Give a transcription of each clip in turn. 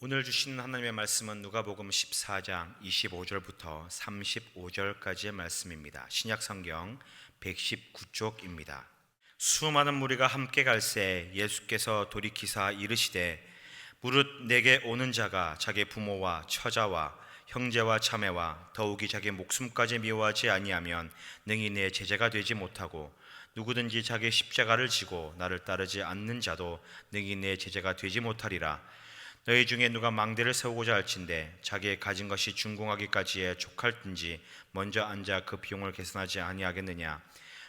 오늘 주신 하나님의 말씀은 누가복음 14장 25절부터 35절까지의 말씀입니다. 신약성경 119쪽입니다. 수많은 무리가 함께 갈새 예수께서 돌이키사 이르시되 무릇 내게 오는 자가 자기 부모와 처자와 형제와 자매와 더욱이 자기 목숨까지 미워하지 아니하면 능히 내 제자가 되지 못하고 누구든지 자기 십자가를 지고 나를 따르지 않는 자도 능히 내 제자가 되지 못하리라. 너희 중에 누가 망대를 세우고자 할진대 자기의 가진 것이 준공하기까지에 족할든지 먼저 앉아 그 비용을 계산하지 아니하겠느냐.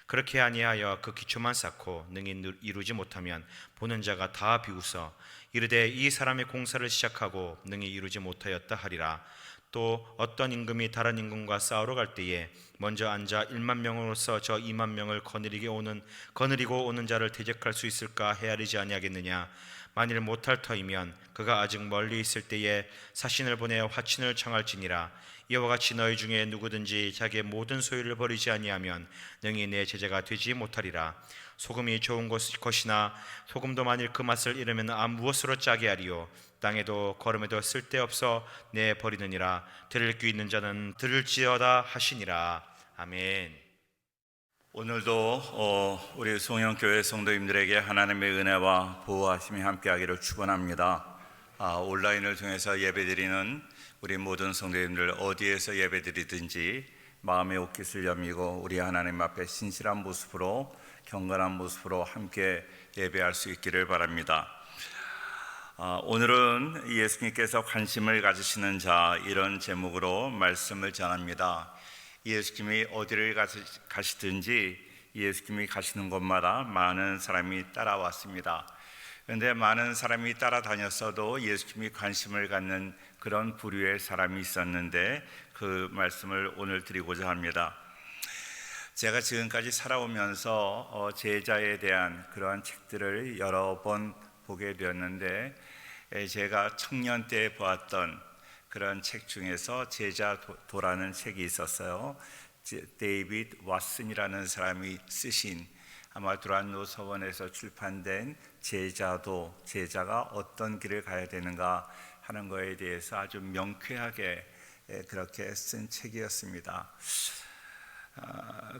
그렇게 아니하여 그 기초만 쌓고 능히 이루지 못하면 보는 자가 다 비웃어 이르되 이 사람의 공사를 시작하고 능히 이루지 못하였다 하리라. 또 어떤 임금이 다른 임금과 싸우러 갈 때에 먼저 앉아 1만 명으로서 저 2만 명을 거느리고 오는 자를 대적할 수 있을까 헤아리지 아니하겠느냐. 만일 못할 터이면 그가 아직 멀리 있을 때에 사신을 보내 화친을 청할지니라. 이와 같이 너희 중에 누구든지 자기의 모든 소유를 버리지 아니하면 능히 내 제자가 되지 못하리라. 소금이 좋은 것이나 소금도 만일 그 맛을 잃으면 무엇으로 짜게 하리요. 땅에도 거름에도 쓸데없어 내 버리느니라. 들을 귀 있는 자는 들을지어다 하시니라. 아멘. 오늘도 우리 송영교회 성도님들에게 하나님의 은혜와 보호하심이 함께하기를 축원합니다. 온라인을 통해서 예배드리는 우리 모든 성도님들 어디에서 예배드리든지 마음의 옷깃을 여미고 우리 하나님 앞에 신실한 모습으로 경건한 모습으로 함께 예배할 수 있기를 바랍니다. 오늘은 예수님께서 관심을 가지시는 자, 이런 제목으로 말씀을 전합니다. 예수님이 어디를 가시든지 예수님이 가시는 곳마다 많은 사람이 따라왔습니다. 그런데 많은 사람이 따라다녔어도 예수님이 관심을 갖는 그런 부류의 사람이 있었는데 그 말씀을 오늘 드리고자 합니다. 제가 지금까지 살아오면서 제자에 대한 그러한 책들을 여러 번 보게 되었는데 제가 청년 때 보았던 그런 책 중에서 제자도라는 책이 있었어요. 데이비드 왓슨이라는 사람이 쓰신, 아마 두란노 서원에서 출판된 제자도, 제자가 어떤 길을 가야 되는가 하는 것에 대해서 아주 명쾌하게 그렇게 쓴 책이었습니다.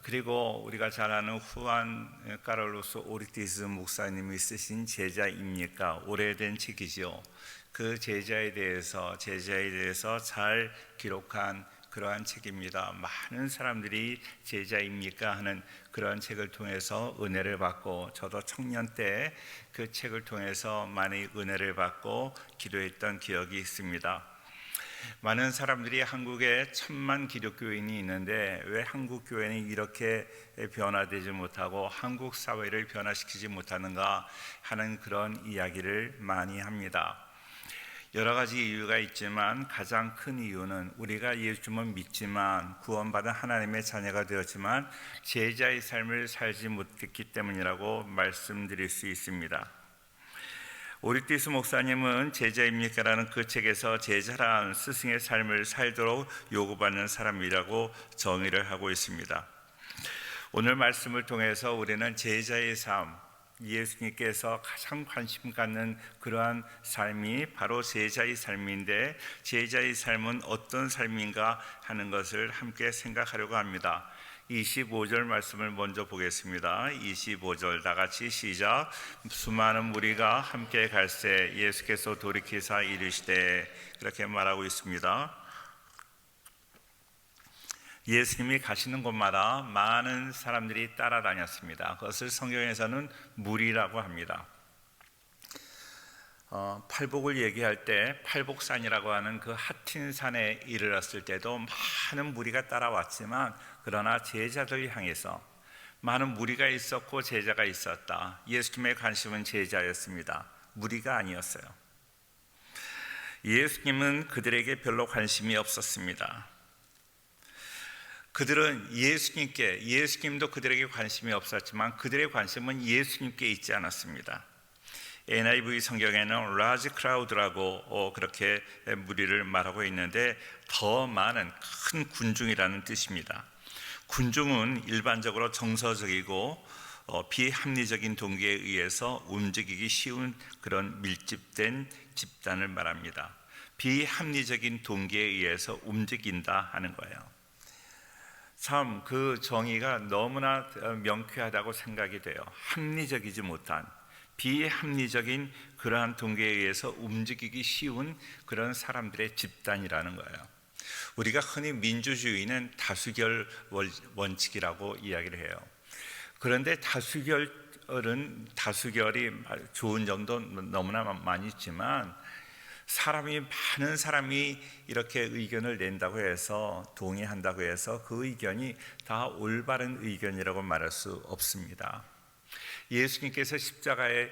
그리고 우리가 잘 아는 후안 카를로스 오르티즈 목사님이 쓰신 제자입니까? 오래된 책이죠. 그 제자에 대해서 잘 기록한 그러한 책입니다. 많은 사람들이 제자입니까 하는 그런 책을 통해서 은혜를 받고, 저도 청년 때 그 책을 통해서 많이 은혜를 받고 기도했던 기억이 있습니다. 많은 사람들이 한국에 1000만 기독교인이 있는데 왜 한국 교회는 이렇게 변화되지 못하고 한국 사회를 변화시키지 못하는가 하는 그런 이야기를 많이 합니다. 여러 가지 이유가 있지만 가장 큰 이유는 우리가 예수님을 믿지만 구원받은 하나님의 자녀가 되었지만 제자의 삶을 살지 못했기 때문이라고 말씀드릴 수 있습니다. 오르티스 목사님은 제자입니까? 라는 그 책에서 제자란 스승의 삶을 살도록 요구받는 사람이라고 정의를 하고 있습니다. 오늘 말씀을 통해서 우리는 제자의 삶, 예수님께서 가장 관심 갖는 그러한 삶이 바로 제자의 삶인데, 제자의 삶은 어떤 삶인가 하는 것을 함께 생각하려고 합니다. 25절 말씀을 먼저 보겠습니다. 25절 다 같이 시작. 수많은 무리가 함께 갈새 예수께서 돌이키사 이르시되, 그렇게 말하고 있습니다. 예수님이 가시는 곳마다 많은 사람들이 따라다녔습니다. 그것을 성경에서는 무리라고 합니다. 팔복을 얘기할 때 팔복산이라고 하는 그 하틴산에 이르렀을 때도 많은 무리가 따라왔지만, 그러나 제자들 향해서 많은 무리가 있었고 제자가 있었다. 예수님의 관심은 제자였습니다. 무리가 아니었어요. 예수님은 그들에게 별로 관심이 없었습니다. 그들은 예수님도 그들에게 관심이 없었지만 그들의 관심은 예수님께 있지 않았습니다. NIV 성경에는 large crowd라고 그렇게 무리를 말하고 있는데 더 많은 큰 군중이라는 뜻입니다. 군중은 일반적으로 정서적이고 비합리적인 동기에 의해서 움직이기 쉬운 그런 밀집된 집단을 말합니다. 비합리적인 동기에 의해서 움직인다 하는 거예요. 참 그 정의가 너무나 명쾌하다고 생각이 돼요. 합리적이지 못한 비합리적인 그러한 동기에 의해서 움직이기 쉬운 그런 사람들의 집단이라는 거예요. 우리가 흔히 민주주의는 다수결 원칙이라고 이야기를 해요. 그런데 다수결이 좋은 점도 너무나 많이 있지만 많은 사람이 이렇게 의견을 낸다고 해서 동의한다고 해서 그 의견이 다 올바른 의견이라고 말할 수 없습니다. 예수님께서 십자가에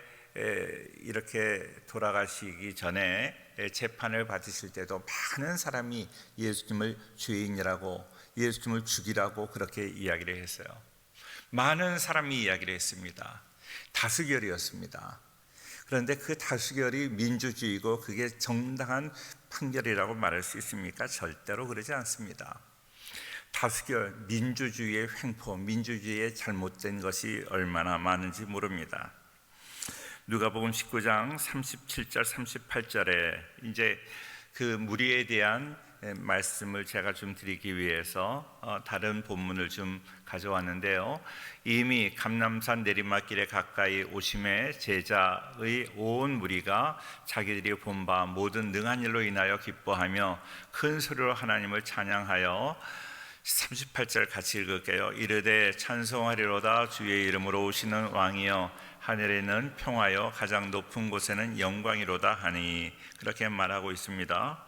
이렇게 돌아가시기 전에 재판을 받으실 때도 많은 사람이 예수님을 죄인이라고, 예수님을 죽이라고 그렇게 이야기를 했어요. 많은 사람이 이야기를 했습니다. 다수결이었습니다. 그런데 그 다수결이 민주주의고 그게 정당한 판결이라고 말할 수 있습니까? 절대로 그러지 않습니다. 다수결, 민주주의의 횡포, 민주주의의 잘못된 것이 얼마나 많은지 모릅니다. 누가복음 19장 37절 38절에 이제 그 무리에 대한 말씀을 제가 좀 드리기 위해서 다른 본문을 좀 가져왔는데요. 이미 감람산 내리막길에 가까이 오심에 제자의 온 무리가 자기들이 본 바 모든 능한 일로 인하여 기뻐하며 큰 소리로 하나님을 찬양하여 38절 같이 읽을게요. 이르되 찬송하리로다 주의 이름으로 오시는 왕이여 하늘에는 평화여 가장 높은 곳에는 영광이로다 하니, 그렇게 말하고 있습니다.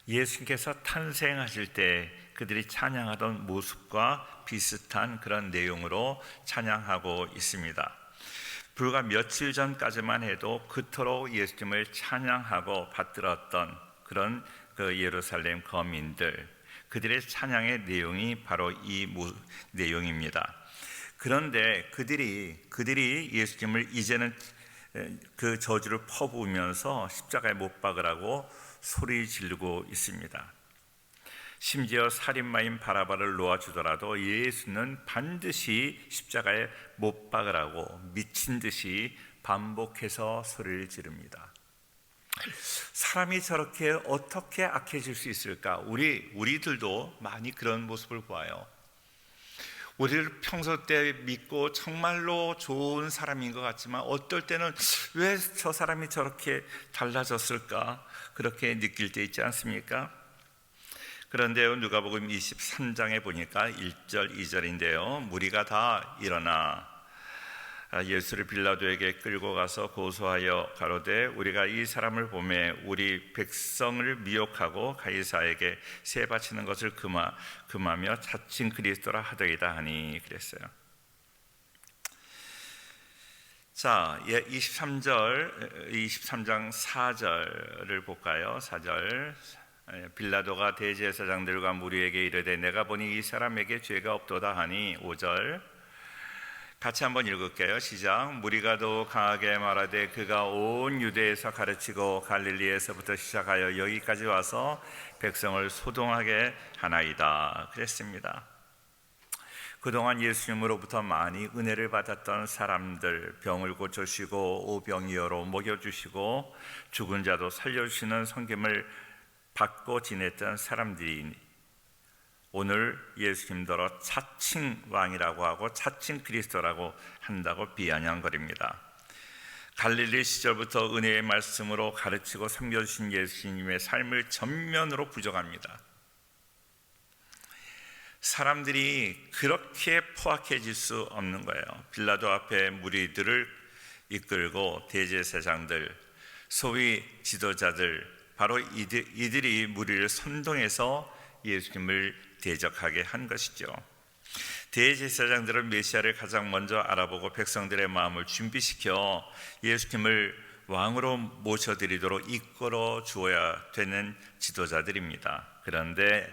예수님께서 탄생하실 때 그들이 찬양하던 모습과 비슷한 그런 내용으로 찬양하고 있습니다. 불과 며칠 전까지만 해도 그토록 예수님을 찬양하고 받들었던 그런 그 예루살렘 거민들, 그들의 찬양의 내용이 바로 이 내용입니다. 그런데 그들이 예수님을 이제는 그 저주를 퍼부으면서 십자가에 못 박으라고 소리 지르고 있습니다. 심지어 살인마인 바라바를 놓아주더라도 예수는 반드시 십자가에 못 박으라고 미친 듯이 반복해서 소리를 지릅니다. 사람이 저렇게 어떻게 악해질 수 있을까? 우리들도 많이 그런 모습을 보아요. 우리를 평소 때 믿고 정말로 좋은 사람인 것 같지만 어떨 때는 왜 저 사람이 저렇게 달라졌을까? 그렇게 느낄 때 있지 않습니까? 그런데요, 누가복음 23장에 보니까 1절 2절인데요 무리가 다 일어나 예수를 빌라도에게 끌고 가서 고소하여 가로되 우리가 이 사람을 보매 우리 백성을 미혹하고 가이사에게 세 바치는 것을 금하며 자칭 그리스도라 하더이다 하니, 그랬어요. 자, 23장 4절을 볼까요? 4절. 빌라도가 대제사장들과 무리에게 이르되 내가 보니 이 사람에게 죄가 없도다 하니, 5절 같이 한번 읽을게요. 시작. 무리가 더욱 강하게 말하되 그가 온 유대에서 가르치고 갈릴리에서부터 시작하여 여기까지 와서 백성을 소동하게 하나이다, 그랬습니다. 그동안 예수님으로부터 많이 은혜를 받았던 사람들, 병을 고쳐주시고 오병이어로 먹여주시고 죽은 자도 살려주시는 섬김을 받고 지냈던 사람들이 오늘 예수님더러 차칭 왕이라고 하고 차칭 그리스도라고 한다고 비아냥거립니다. 갈릴리 시절부터 은혜의 말씀으로 가르치고 섬겨주신 예수님의 삶을 전면으로 부정합니다. 사람들이 그렇게 포악해질 수 없는 거예요. 빌라도 앞에 무리들을 이끌고 대제사장들, 소위 지도자들, 바로 이들이 무리를 선동해서 예수님을 대적하게 한 것이죠. 대제사장들은 메시아를 가장 먼저 알아보고 백성들의 마음을 준비시켜 예수님을 왕으로 모셔드리도록 이끌어 주어야 되는 지도자들입니다. 그런데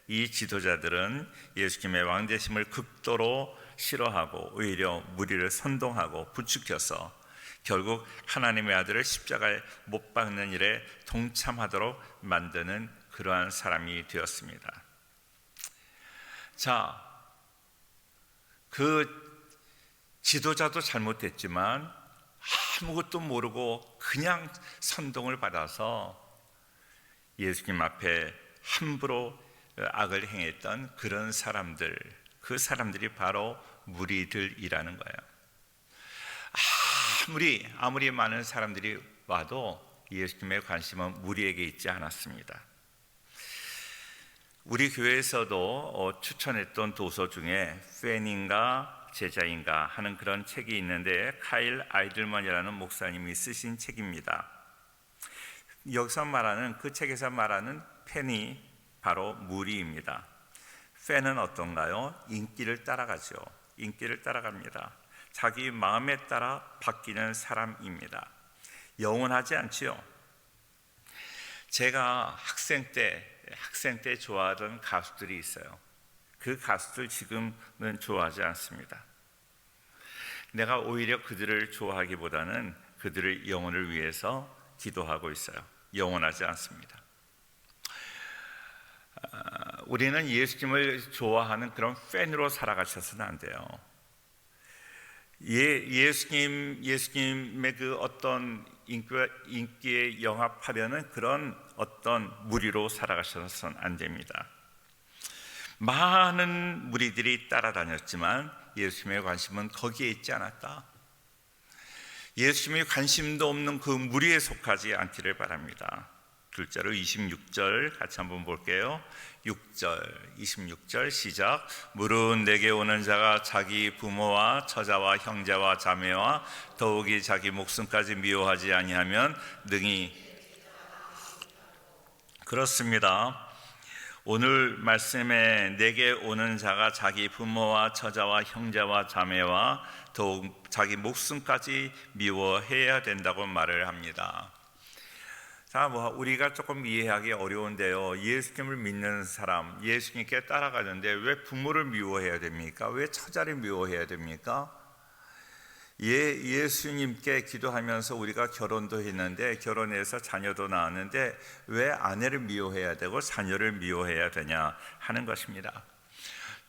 이 지도자들은 예수님의 왕되심을 극도로 싫어하고 오히려 무리를 선동하고 부추겨서 결국 하나님의 아들을 십자가에 못 박는 일에 동참하도록 만드는 그러한 사람이 되었습니다. 자, 그 지도자도 잘못했지만 아무것도 모르고 그냥 선동을 받아서 예수님 앞에 함부로 악을 행했던 그런 사람들, 그 사람들이 바로 무리들이라는 거예요. 아무리 많은 사람들이 와도 예수님의 관심은 무리에게 있지 않았습니다. 우리 교회에서도 추천했던 도서 중에 팬인가 제자인가 하는 그런 책이 있는데 카일 아이들먼이라는 목사님이 쓰신 책입니다. 여기서 말하는, 그 책에서 말하는 팬이 바로 무리입니다. 팬은 어떤가요? 인기를 따라가죠. 인기를 따라갑니다. 자기 마음에 따라 바뀌는 사람입니다. 영원하지 않지요. 제가 학생 때 좋아하던 가수들이 있어요. 그 가수들 지금은 좋아하지 않습니다. 내가 오히려 그들을 좋아하기보다는 그들의 영혼을 위해서 기도하고 있어요. 영원하지 않습니다. 우리는 예수님을 좋아하는 그런 팬으로 살아가셔서는 안 돼요. 예수님의 그 어떤 인기에 영합하려는 그런 어떤 무리로 살아가셔서는 안 됩니다. 많은 무리들이 따라다녔지만 예수님의 관심은 거기에 있지 않았다. 예수님의 관심도 없는 그 무리에 속하지 않기를 바랍니다. 둘째로 26절 같이 한번 볼게요. 26절 시작. 무릇 내게 오는 자가 자기 부모와 처자와 형제와 자매와 더욱이 자기 목숨까지 미워하지 아니하면 능히. 그렇습니다. 오늘 말씀에 내게 오는 자가 자기 부모와 처자와 형제와 자매와 더욱 자기 목숨까지 미워해야 된다고 말을 합니다. 자, 우리가 조금 이해하기 어려운데요. 예수님을 믿는 사람, 예수님께 따라가는데 왜 부모를 미워해야 됩니까? 왜 처자를 미워해야 됩니까? 예수님께 기도하면서 우리가 결혼도 했는데, 결혼해서 자녀도 낳았는데 왜 아내를 미워해야 되고 자녀를 미워해야 되냐 하는 것입니다.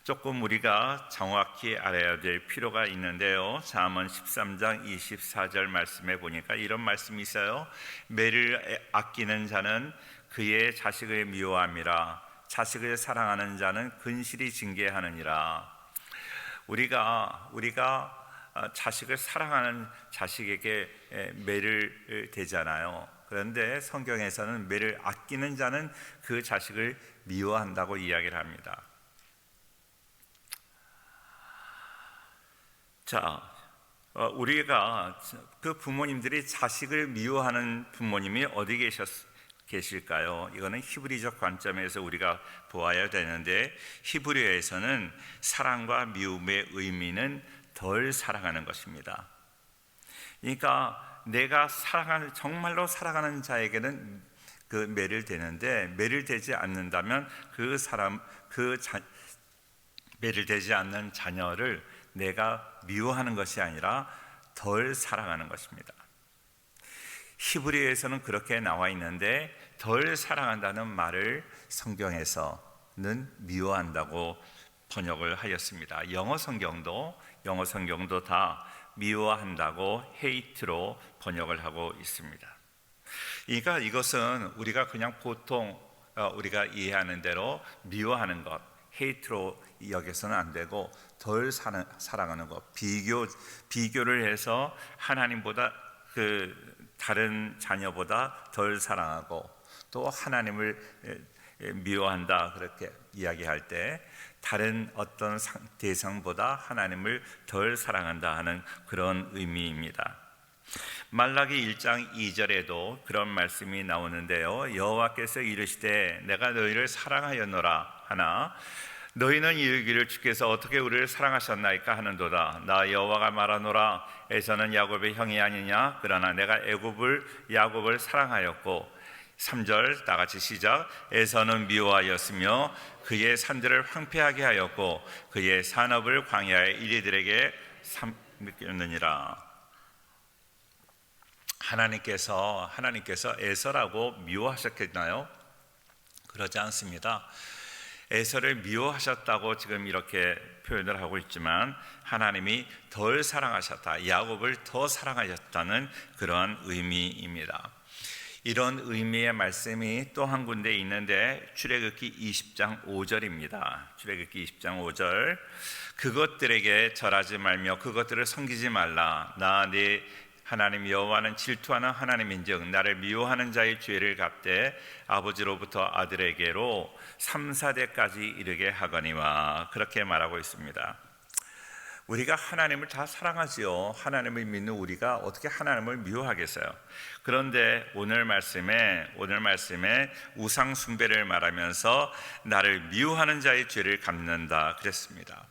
조금 우리가 정확히 알아야 될 필요가 있는데요. 잠언 13장 24절 말씀에 보니까 이런 말씀이 있어요. 매를 아끼는 자는 그의 자식을 미워함이라 자식을 사랑하는 자는 근실이 징계하느니라. 우리가 자식을 사랑하는 자식에게 매를 대잖아요. 그런데 성경에서는 매를 아끼는 자는 그 자식을 미워한다고 이야기를 합니다. 자, 우리가 그 부모님들이 자식을 미워하는 부모님이 어디 계실까요? 이거는 히브리적 관점에서 우리가 보아야 되는데, 히브리어에서는 사랑과 미움의 의미는 덜 사랑하는 것입니다. 그러니까 내가 정말로 사랑하는 자에게는 그 매를 대는데, 매를 대지 않는다면 매를 대지 않는 자녀를 내가 미워하는 것이 아니라 덜 사랑하는 것입니다. 히브리어에서는 그렇게 나와 있는데, 덜 사랑한다는 말을 성경에서는 미워한다고 번역을 하였습니다. 영어 성경도 다 미워한다고 hate로 번역을 하고 있습니다. 그러니까 이것은 우리가 그냥 보통 우리가 이해하는 대로 미워하는 것, hate로 여겨서는 안 되고 덜 사랑하는 것, 비교를 해서 하나님보다 다른 자녀보다 덜 사랑하고 또 하나님을 미워한다 그렇게 이야기할 때 다른 어떤 대상보다 하나님을 덜 사랑한다 하는 그런 의미입니다. 말라기 1장 2절에도 그런 말씀이 나오는데요. 여호와께서 이르시되 내가 너희를 사랑하였노라 하나 너희는 이르기를 주께서 어떻게 우리를 사랑하셨나이까 하는도다. 나 여호와가 말하노라. 에서는 야곱의 형이 아니냐. 그러나 내가 야곱을 사랑하였고 3절 다 같이 시작. 에서는 미워하였으며 그의 산들을 황폐하게 하였고 그의 산업을 광야의 이리들에게 삼켰느니라. 하나님께서 에서라고 미워하셨겠나요? 그러지 않습니다. 에서를 미워하셨다고 지금 이렇게 표현을 하고 있지만 하나님이 덜 사랑하셨다, 야곱을 더 사랑하셨다는 그런 의미입니다. 이런 의미의 말씀이 또 한 군데 있는데 출애굽기 20장 5절입니다. 출애굽기 20장 5절, 그것들에게 절하지 말며 그것들을 섬기지 말라. 나 네 하나님 여호와는 질투하는 하나님인즉 나를 미워하는 자의 죄를 갚되 아버지로부터 아들에게로 3, 4대까지 이르게 하거니와, 그렇게 말하고 있습니다. 우리가 하나님을 다 사랑하지요. 하나님을 믿는 우리가 어떻게 하나님을 미워하겠어요? 그런데 오늘 말씀에 우상 숭배를 말하면서 나를 미워하는 자의 죄를 갚는다 그랬습니다.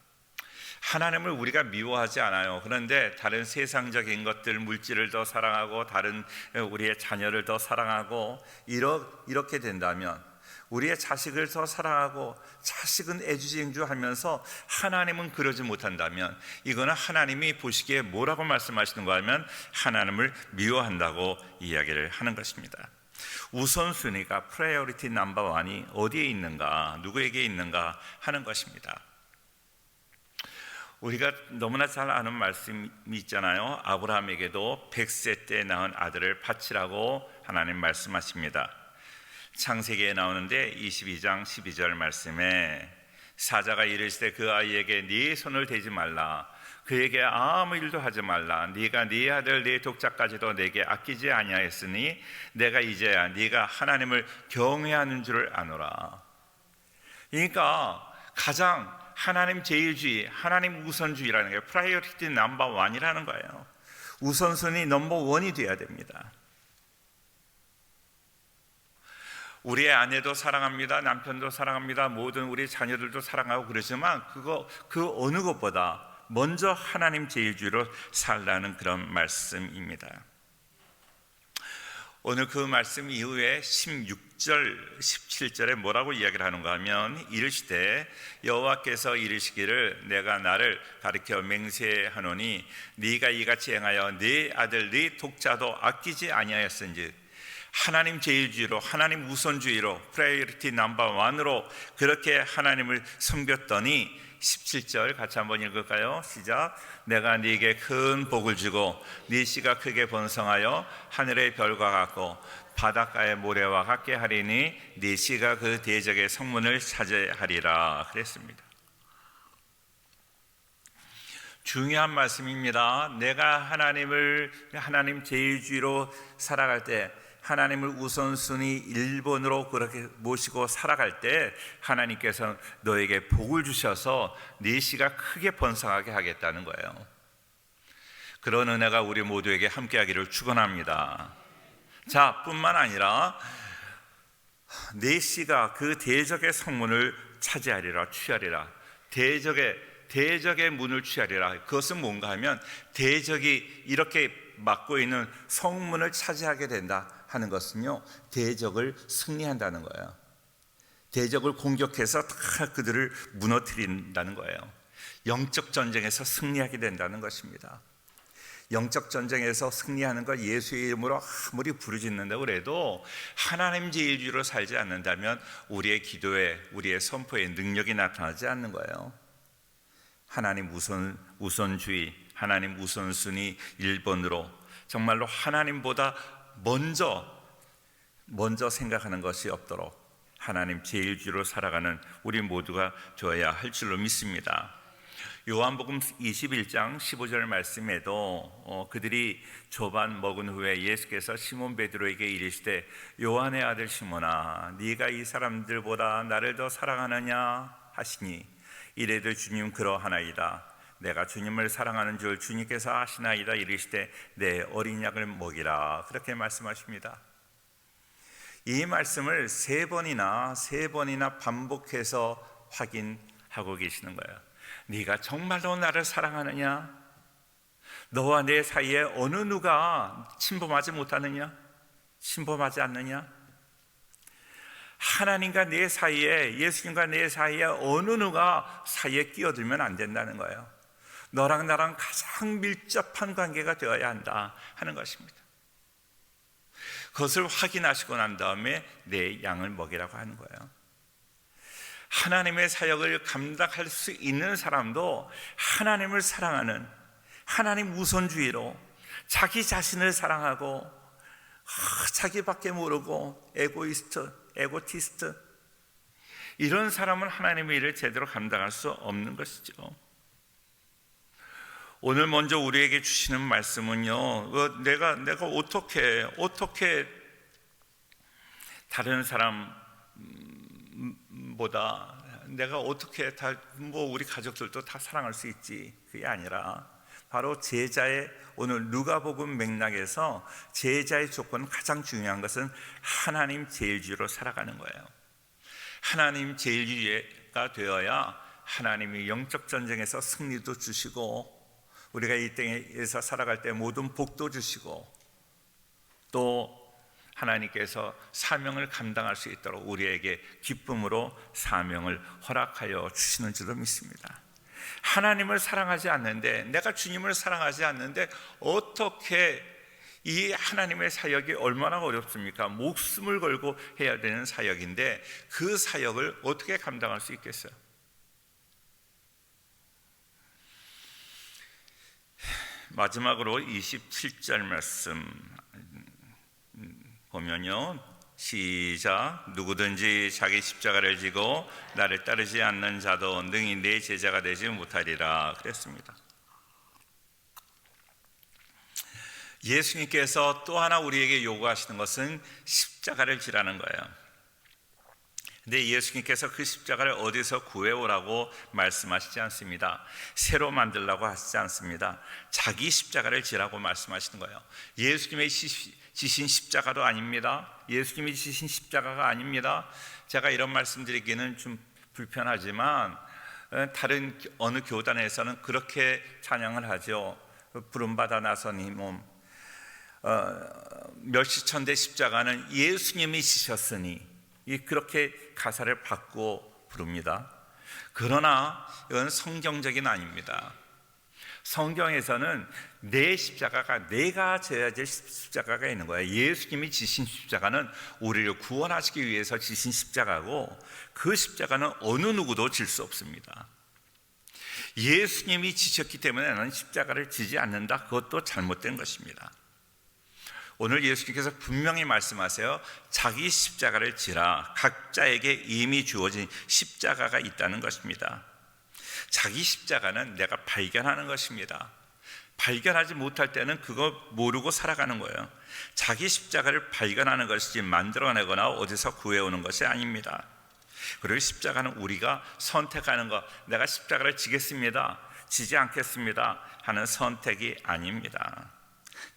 하나님을 우리가 미워하지 않아요. 그런데 다른 세상적인 것들, 물질을 더 사랑하고 다른 우리의 자녀를 더 사랑하고 이렇게 된다면, 우리의 자식을 더 사랑하고 자식은 애주쟁주하면서 하나님은 그러지 못한다면, 이거는 하나님이 보시기에 뭐라고 말씀하시는가 하면 하나님을 미워한다고 이야기를 하는 것입니다. 우선순위가 프라이어리티 넘버 1이 어디에 있는가, 누구에게 있는가 하는 것입니다. 우리가 너무나 잘 아는 말씀이 있잖아요. 아브라함에게도 100세 때 낳은 아들을 바치라고 하나님 말씀하십니다. 창세기에 나오는데 22장 12절 말씀에 사자가 이르시되 그 아이에게 네 손을 대지 말라, 그에게 아무 일도 하지 말라. 네가 네 아들 네 독자까지도 내게 아끼지 아니하였으니 내가 이제야 네가 하나님을 경외하는 줄을 아노라. 그러니까 가장 하나님 제일주의, 하나님 우선주의라는 게 프라이어리티 넘버 1이라는 거예요. 우선순위 넘버 1이 돼야 됩니다. 우리의 아내도 사랑합니다, 남편도 사랑합니다, 모든 우리 자녀들도 사랑하고 그러지만 그 어느 것보다 먼저 하나님 제일주의로 살라는 그런 말씀입니다. 오늘 그 말씀 이후에 16절, 17절에 뭐라고 이야기를 하는가 하면, 이르시되 여호와께서 이르시기를 내가 나를 가리켜 맹세하노니 네가 이같이 행하여 네 아들 네 독자도 아끼지 아니하였은즉, 하나님 제일주의로, 하나님 우선주의로, 프라이어리티 넘버 1으로 그렇게 하나님을 섬겼더니, 17절 같이 한번 읽을까요? 시작. 내가 네게 큰 복을 주고 네 씨가 크게 번성하여 하늘의 별과 같고 바닷가의 모래와 같게 하리니 네 씨가 그 대적의 성문을 차지하리라 그랬습니다. 중요한 말씀입니다. 내가 하나님 제일주의로 살아갈 때, 하나님을 우선순위 1번으로 그렇게 모시고 살아갈 때 하나님께서 너에게 복을 주셔서 네 씨가 크게 번성하게 하겠다는 거예요. 그런 은혜가 우리 모두에게 함께하기를 축원합니다. 자, 뿐만 아니라 네 씨가 그 대적의 성문을 차지하리라, 취하리라. 대적의 문을 취하리라. 그것은 뭔가 하면 대적이 이렇게 막고 있는 성문을 차지하게 된다 하는 것은요, 대적을 승리한다는 거예요. 대적을 공격해서 다 그들을 무너뜨린다는 거예요. 영적 전쟁에서 승리하게 된다는 것입니다. 영적 전쟁에서 승리하는 것, 예수의 이름으로 아무리 부르짖는다고 해도 하나님 제일주의로 살지 않는다면 우리의 기도에, 우리의 선포에 능력이 나타나지 않는 거예요. 하나님 우선주의, 하나님 우선순위 1번으로 정말로 하나님보다 먼저 생각하는 것이 없도록 하나님 제일주의로 살아가는 우리 모두가 되어야 할 줄로 믿습니다. 요한복음 21장 15절 말씀에도 그들이 조반 먹은 후에 예수께서 시몬 베드로에게 이르시되 요한의 아들 시몬아, 네가 이 사람들보다 나를 더 사랑하느냐 하시니, 이래도 주님 그러하나이다. 내가 주님을 사랑하는 줄 주님께서 아시나이다. 이르시되 내 어린 양을 먹이라. 그렇게 말씀하십니다. 이 말씀을 세 번이나 반복해서 확인하고 계시는 거예요. 네가 정말로 나를 사랑하느냐? 너와 내 사이에 어느 누가 침범하지 못하느냐? 침범하지 않느냐? 하나님과 내 사이에, 예수님과 내 사이에 어느 누가 사이에 끼어들면 안 된다는 거예요. 너랑 나랑 가장 밀접한 관계가 되어야 한다 하는 것입니다. 그것을 확인하시고 난 다음에 내 양을 먹이라고 하는 거예요. 하나님의 사역을 감당할 수 있는 사람도 하나님을 사랑하는, 하나님 우선주의로 자기 자신을 사랑하고 자기밖에 모르고 에고티스트, 이런 사람은 하나님의 일을 제대로 감당할 수 없는 것이죠. 오늘 먼저 우리에게 주시는 말씀은요, 내가 어떻게 다른 사람보다 내가 어떻게 우리 가족들도 다 사랑할 수 있지, 그게 아니라 바로 제자의, 오늘 누가복음 맥락에서 제자의 조건, 가장 중요한 것은 하나님 제일주의로 살아가는 거예요. 하나님 제일주의가 되어야 하나님이 영적 전쟁에서 승리도 주시고, 우리가 이 땅에서 살아갈 때 모든 복도 주시고, 또 하나님께서 사명을 감당할 수 있도록 우리에게 기쁨으로 사명을 허락하여 주시는 줄로 믿습니다. 하나님을 사랑하지 않는데, 내가 주님을 사랑하지 않는데 어떻게 이 하나님의 사역이 얼마나 어렵습니까? 목숨을 걸고 해야 되는 사역인데 그 사역을 어떻게 감당할 수 있겠어요? 마지막으로 27절 말씀 보면요, 시작. 누구든지 자기 십자가를 지고 나를 따르지 않는 자도 능히 내 제자가 되지 못하리라 그랬습니다. 예수님께서 또 하나 우리에게 요구하시는 것은 십자가를 지라는 거예요. 근데 예수님께서 그 십자가를 어디서 구해오라고 말씀하시지 않습니다. 새로 만들라고 하시지 않습니다. 자기 십자가를 지라고 말씀하시는 거예요. 예수님의 지신 십자가도 아닙니다. 예수님이 지신 십자가가 아닙니다. 제가 이런 말씀드리기는 좀 불편하지만 다른 어느 교단에서는 그렇게 찬양을 하죠. 부름받아 나선 이 몸, 멸시천대 십자가는 예수님이 지셨으니, 그렇게 가사를 바꾸어 부릅니다. 그러나 이건 성경적인 아닙니다. 성경에서는 내 십자가가, 내가 져야 될 십자가가 있는 거예요. 예수님이 지신 십자가는 우리를 구원하시기 위해서 지신 십자가고, 그 십자가는 어느 누구도 질 수 없습니다. 예수님이 지셨기 때문에 나는 십자가를 지지 않는다, 그것도 잘못된 것입니다. 오늘 예수님께서 분명히 말씀하세요. 자기 십자가를 지라. 각자에게 이미 주어진 십자가가 있다는 것입니다. 자기 십자가는 내가 발견하는 것입니다. 발견하지 못할 때는 그거 모르고 살아가는 거예요. 자기 십자가를 발견하는 것이지 만들어내거나 어디서 구해오는 것이 아닙니다. 그리고 십자가는 우리가 선택하는 것, 내가 십자가를 지겠습니다, 지지 않겠습니다 하는 선택이 아닙니다.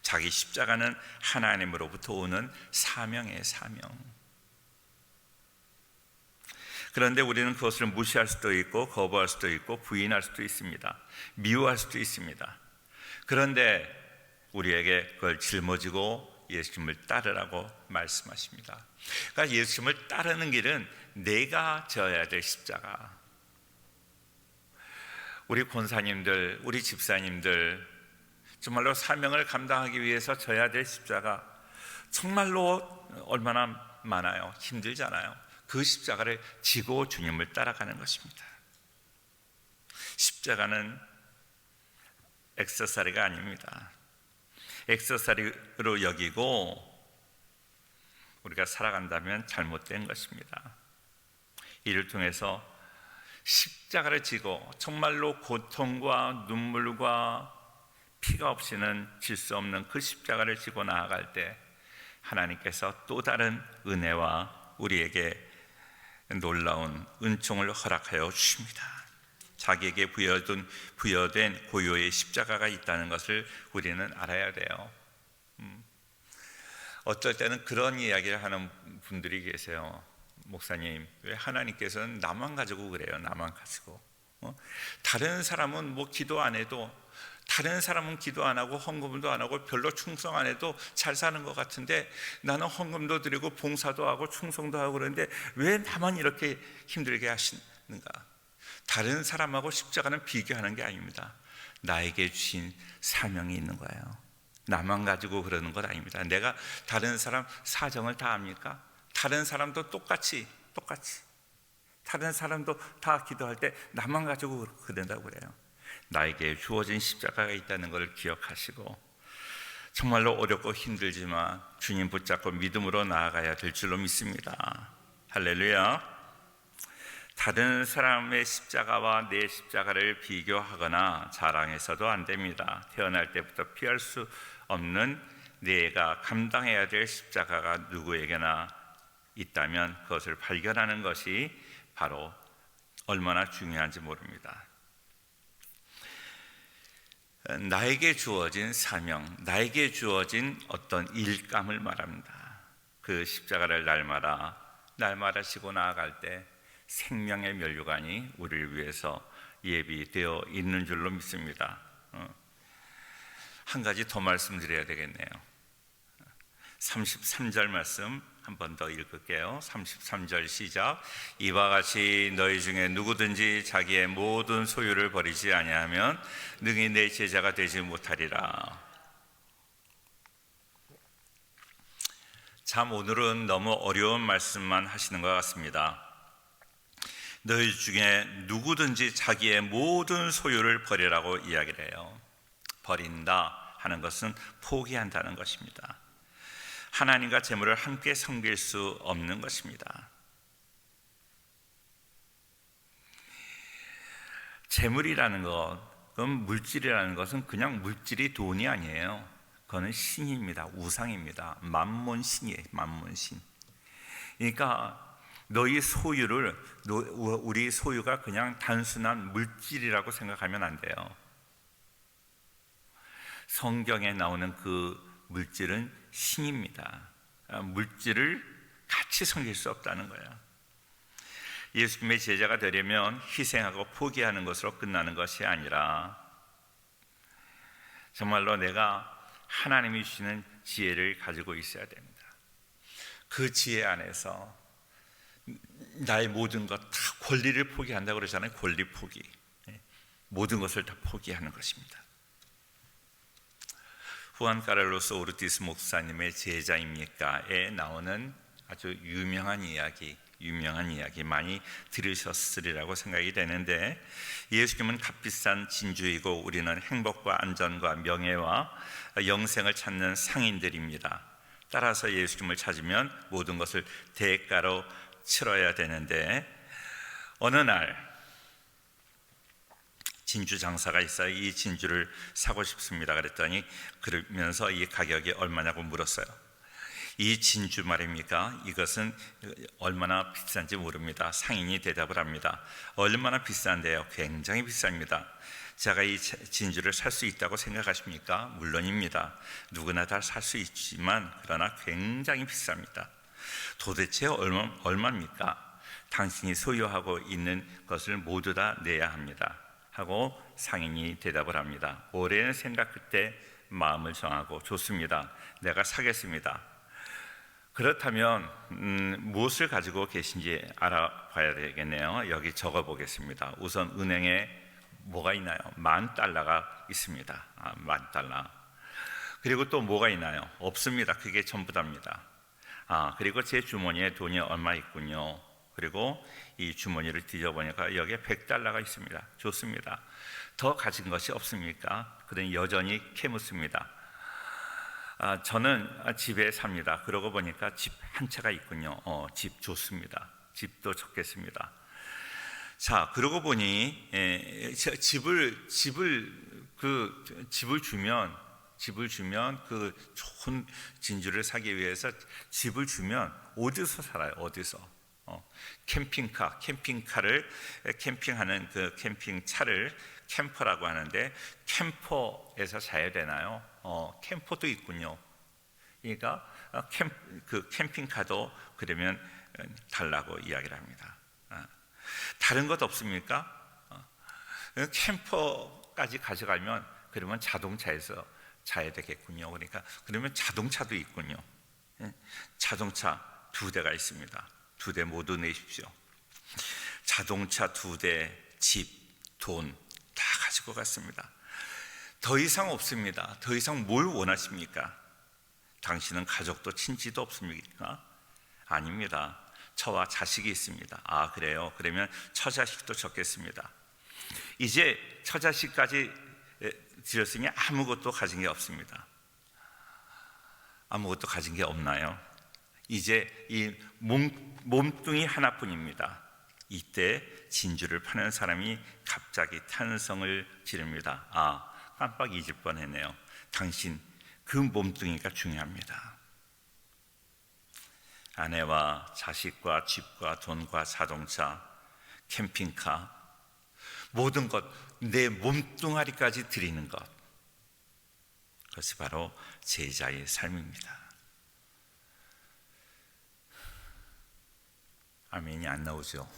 자기 십자가는 하나님으로부터 오는 사명의 사명. 그런데 우리는 그것을 무시할 수도 있고, 거부할 수도 있고, 부인할 수도 있습니다. 미워할 수도 있습니다. 그런데 우리에게 그걸 짊어지고 예수님을 따르라고 말씀하십니다. 그러니까 예수님을 따르는 길은 내가 져야 될 십자가. 우리 권사님들, 우리 집사님들, 정말로 사명을 감당하기 위해서 져야 될 십자가 정말로 얼마나 많아요. 힘들잖아요. 그 십자가를 지고 주님을 따라가는 것입니다. 십자가는 액세서리가 아닙니다. 액세서리로 여기고 우리가 살아간다면 잘못된 것입니다. 이를 통해서 십자가를 지고 정말로 고통과 눈물과 피가 없이는 질 수 없는 그 십자가를 지고 나아갈 때 하나님께서 또 다른 은혜와 우리에게 놀라운 은총을 허락하여 주십니다. 자기에게 부여된 고요의 십자가가 있다는 것을 우리는 알아야 돼요. 어떨 때는 그런 이야기를 하는 분들이 계세요. 목사님, 왜 하나님께서는 나만 가지고 그래요? 나만 가지고. 다른 사람은 뭐 기도 안 해도, 다른 사람은 기도 안 하고 헌금도 안 하고 별로 충성 안 해도 잘 사는 것 같은데 나는 헌금도 드리고 봉사도 하고 충성도 하고 그러는데 왜 나만 이렇게 힘들게 하시는가? 다른 사람하고 십자가는 비교하는 게 아닙니다. 나에게 주신 사명이 있는 거예요. 나만 가지고 그러는 것 아닙니다. 내가 다른 사람 사정을 다 압니까? 다른 사람도 똑같이 다른 사람도 다 기도할 때 나만 가지고 그런다고 그래요. 나에게 주어진 십자가가 있다는 것을 기억하시고 정말로 어렵고 힘들지만 주님 붙잡고 믿음으로 나아가야 될 줄로 믿습니다. 할렐루야. 다른 사람의 십자가와 내 십자가를 비교하거나 자랑해서도 안 됩니다. 태어날 때부터 피할 수 없는 내가 감당해야 될 십자가가 누구에게나 있다면 그것을 발견하는 것이 바로 얼마나 중요한지 모릅니다. 나에게 주어진 사명, 나에게 주어진 어떤 일감을 말합니다. 그 십자가를 날마다 지고 나아갈 때 생명의 면류관이 우리를 위해서 예비되어 있는 줄로 믿습니다. 한 가지 더 말씀드려야 되겠네요. 33절 말씀 한 번 더 읽을게요. 33절 시작. 이와 같이 너희 중에 누구든지 자기의 모든 소유를 버리지 아니하면 능히 내 제자가 되지 못하리라. 참 오늘은 너무 어려운 말씀만 하시는 것 같습니다. 너희 중에 누구든지 자기의 모든 소유를 버리라고 이야기를 해요. 버린다 하는 것은 포기한다는 것입니다. 하나님과 재물을 함께 섬길 수 없는 것입니다. 재물이라는 것, 그건 물질이라는 것은 그냥 물질이 돈이 아니에요. 그거는 신입니다. 우상입니다. 만몬신이에요. 만몬신. 그러니까 너희 소유를, 우리 소유가 그냥 단순한 물질이라고 생각하면 안 돼요. 성경에 나오는 그 물질은 신입니다. 물질을 같이 섬길 수 없다는 거예요. 예수님의 제자가 되려면 희생하고 포기하는 것으로 끝나는 것이 아니라 정말로 내가 하나님이 주시는 지혜를 가지고 있어야 됩니다. 그 지혜 안에서 나의 모든 것 다 권리를 포기한다고 그러잖아요. 권리 포기. 모든 것을 다 포기하는 것입니다. 후안 카를로스 오르티스 목사님의 제자입니까에 나오는 아주 유명한 이야기 많이 들으셨으리라고 생각이 되는데, 예수님은 값비싼 진주이고 우리는 행복과 안전과 명예와 영생을 찾는 상인들입니다. 따라서 예수님을 찾으면 모든 것을 대가로 치러야 되는데, 어느 날 진주 장사가 있어요. 이 진주를 사고 싶습니다 그랬더니, 그러면서 이 가격이 얼마냐고 물었어요. 이 진주 말입니까? 이것은 얼마나 비싼지 모릅니다. 상인이 대답을 합니다. 얼마나 비싼데요? 굉장히 비쌉니다. 제가 이 진주를 살 수 있다고 생각하십니까? 물론입니다. 누구나 다 살 수 있지만 그러나 굉장히 비쌉니다. 도대체 얼마입니까? 당신이 소유하고 있는 것을 모두 다 내야 합니다 하고 상인이 대답을 합니다. 오랜 생각 끝에 마음을 정하고, 좋습니다, 내가 사겠습니다. 그렇다면 무엇을 가지고 계신지 알아봐야 되겠네요. 여기 적어 보겠습니다. 우선 은행에 뭐가 있나요? $10,000가 있습니다. $10,000. 그리고 또 뭐가 있나요? 없습니다. 그게 전부 답니다. 그리고 제 주머니에 돈이 얼마 있군요. 그리고 이 주머니를 뒤져보니까 여기에 $100가 있습니다. 좋습니다. 더 가진 것이 없습니까? 그는 여전히 캐묻습니다. 저는 집에 삽니다. 그러고 보니까 집 한 채가 있군요. 집 좋습니다. 집도 적겠습니다. 자, 그러고 보니 집을 주면 그 좋은 진주를 사기 위해서 집을 주면 어디서 살아요? 어디서? 캠핑카를 캠핑하는 그 캠핑차를 캠퍼라고 하는데, 캠퍼에서 자야 되나요? 캠퍼도 있군요. 그러니까 캠핑카도 그러면 달라고 이야기를 합니다. 다른 것 없습니까? 캠퍼까지 가져가면 그러면 자동차에서 자야 되겠군요. 그러면 자동차도 있군요. 자동차 2대가 있습니다. 2대 모두 내십시오. 자동차 2대, 집, 돈 다 가지고 갔습니다. 더 이상 없습니다. 더 이상 뭘 원하십니까? 당신은 가족도 친지도 없습니까? 아닙니다. 저와 자식이 있습니다. 아, 그래요? 그러면 처자식도 적겠습니다. 이제 처자식까지 들였으니 아무것도 가진 게 없습니다. 아무것도 가진 게 없나요? 이제 이 몸뚱이 하나뿐입니다. 이때 진주를 파는 사람이 갑자기 탄성을 지릅니다. 아, 깜빡 잊을 뻔했네요. 당신 그 몸뚱이가 중요합니다. 아내와 자식과 집과 돈과 자동차, 캠핑카, 모든 것, 내 몸뚱아리까지 드리는 것, 그것이 바로 제자의 삶입니다. 아멘이 안 나오죠?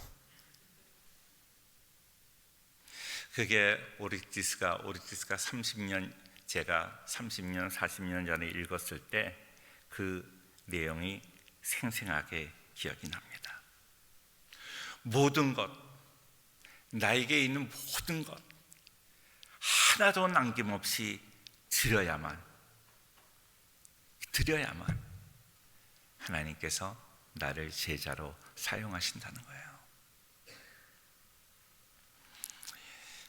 그게 오리티스가 30년, 제가 30년, 40년 전에 읽었을 때 그 내용이 생생하게 기억이 납니다. 모든 것, 나에게 있는 모든 것 하나도 남김없이 드려야만 하나님께서 나를 제자로 사용하신다는 거예요.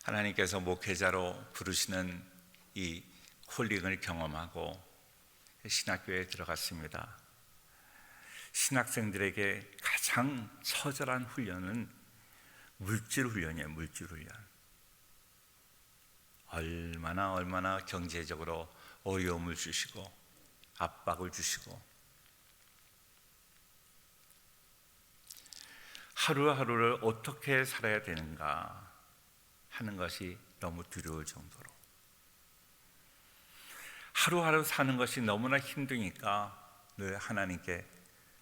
하나님께서 목회자로 부르시는 이 콜링을 경험하고 신학교에 들어갔습니다. 신학생들에게 가장 처절한 훈련은 물질 훈련이에요. 물질 훈련. 얼마나 경제적으로 어려움을 주시고 압박을 주시고 하루하루를 어떻게 살아야 되는가 하는 것이 너무 두려울 정도로, 하루하루 사는 것이 너무나 힘드니까 늘 하나님께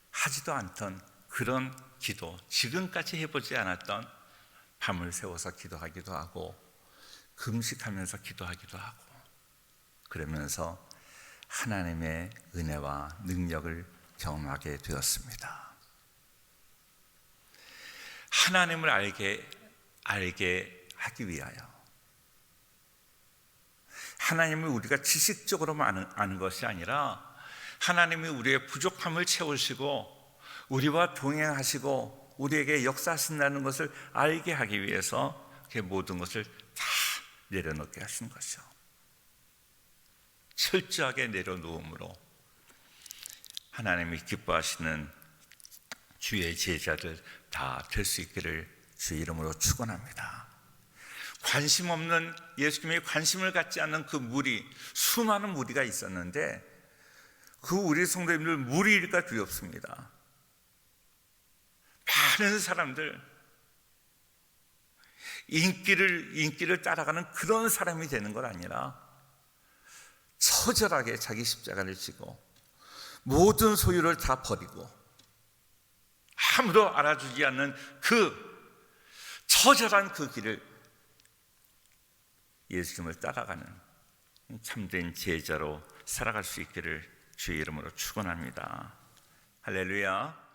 하지도 않던 그런 기도, 지금까지 해보지 않았던 밤을 새워서 기도하기도 하고 금식하면서 기도하기도 하고, 그러면서 하나님의 은혜와 능력을 경험하게 되었습니다. 하나님을 알게 하기 위하여, 하나님을 우리가 지식적으로만 아는 것이 아니라 하나님이 우리의 부족함을 채우시고 우리와 동행하시고 우리에게 역사하신다는 것을 알게 하기 위해서 그 모든 것을 다 내려놓게 하신 것이죠. 철저하게 내려놓음으로 하나님이 기뻐하시는 주의 제자들 다 될 수 있기를 주의 이름으로 축원합니다. 관심 없는, 예수님이 관심을 갖지 않는 그 무리, 수많은 무리가 있었는데 그 우리 성도님들 무리일까 두렵습니다. 많은 사람들, 인기를 따라가는 그런 사람이 되는 건 아니라 처절하게 자기 십자가를 지고 모든 소유를 다 버리고 아무도 알아주지 않는 그 처절한 그 길을 예수님을 따라가는 참된 제자로 살아갈 수 있기를 주의 이름으로 축원합니다. 할렐루야.